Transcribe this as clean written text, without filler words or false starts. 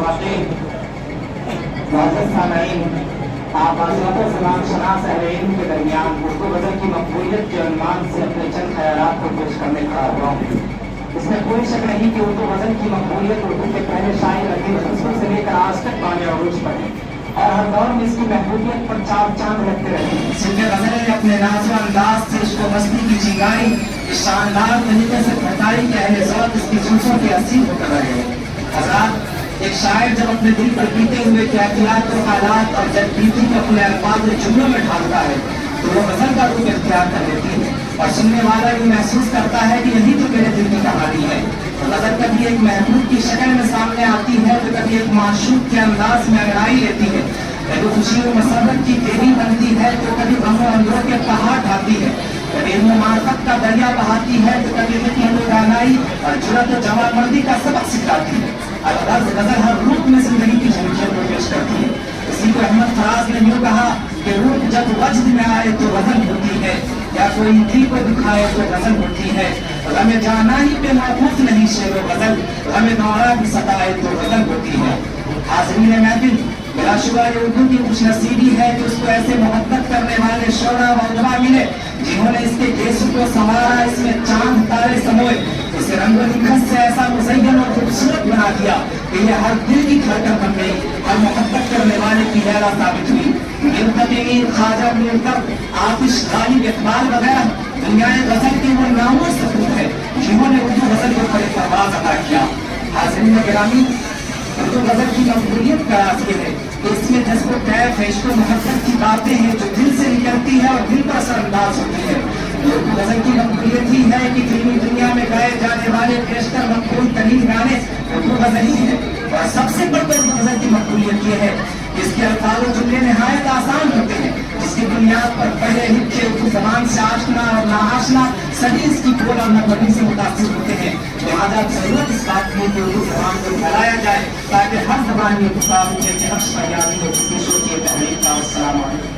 آپ حضرات زبان شناس اہل علم کے درمیان اردو غزل کی مقبولیت کے عنوان سے اپنے چند خیالات کو پیش کرنے کھڑا ہوا ہوں۔ اس میں کوئی شک نہیں کہ اردو غزل کی مقبولیت اردو کے پہلے شاعر عظیم خسرو سے لے کر آج تک پانے عروج پر ہے، اور ہر دور میں اس کی محبوبیت پر چار چاند لگتے رہتے ہیں۔ سنگ غزلیں نے اپنے ناز و انداز سے عشق و مستی کی چنگاری اس شاندار طریقے سے پھٹائی کہ اہل ذوق اس کی زلفوں کے اسیر ہو کر رہے ہیں۔ حضرات، ایک شاعر جب اپنے دل پر بیتے ہوئے کیفیات و حالات اور جب بیتی کو اپنے الفاظ جملوں میں ڈھالتا ہے تو وہ غزل کا روپ اختیار کر لیتی ہے، اور سننے والا یہ محسوس کرتا ہے کہ یہی تو میرے دل کی کہانی ہے۔ غزل کبھی ایک محبوب کی شکل میں سامنے آتی ہے تو کبھی ایک معشوق کے انداز میں انگڑائی لیتی ہے، کبھی خوشی و مسرت کی دیوی بنتی ہے تو کبھی غم و اندروں کے پہاڑ ڈھاتی ہے، کبھی علم و معرفت کا دریا بہاتی ہے تو کبھی حکمت و دانائی اور جرأت و جوانمردی کا سبق سکھاتی ہے۔ غزل ہر روپ میں زندگی کی جھلکیوں کو پیش کرتی ہے۔ اسی کو احمد فراز نے یوں کہا کہ روپ جب وجد میں آئے تو غزل ہوتی ہے، یا کوئی دل کو دکھائے تو غزل ہوتی ہے۔ غم جانا ہی پہ موقوف نہیں شعر و غزل، غم دورہ بھی ستائے تو غزل ہوتی ہے۔ حاضرین محفل، بلا شبہ یہ اردو کی خوش نصیبی ہے کہ اس کو ایسے محبت کرنے والے شعراء و ادبا ملے جنہوں نے اس کے جیسو کو سنوارا، اس میں چاند تارے سموئے، اسے رنگ و نکھت سے ایسا مزین اور خوبصورت بنا دیا کہ یہ ہر دل کی دھڑکن بن گئی، ہر محبت کرنے والے کی لیلا ثابت ہوئی۔ میر خواجہ میر آتش غالب اقبال وغیرہ دنیا غزل کے وہ ناموں سبوت ہے جنہوں نے اردو غزل کو بڑے پرواز عطا کیا۔ حاضرین گرامی، اردو غزل کی مقبولیت کا راز یہ ہے کہ اس میں جذب و کیف ہے، عشق و محبت کی باتیں ہیں جو دل سے نکلتی ہے اور دل پر اثر انداز ہوتی ہے۔ اردو غزل کی مقبولیت ہی ہے کہ فلمی دنیا میں گائے جانے والے بیشتر مقبول ترین گانے اردو غزل ہی ہیں، اور سب سے بڑھ کر اردو غزل کی مقبولیت یہ ہے کہ اس کے الفاظ و جملے نہایت آسان ہوتے ہیں، جس کی بنیاد پر پہلے لکھے اردو زبان سے آشنا اور ناآشنا سبھی اس کی بول اور نغمگی سے متاثر ہوتے ہیں۔ لہٰذا ضرورت اس بات کی کہ اردو زبان کو پھیلایا جائے تاکہ ہر زبان میں اتفاق ہو کہ نقش پیاری ہو، اس کی شوقی تحریر کا۔ السلام علیکم۔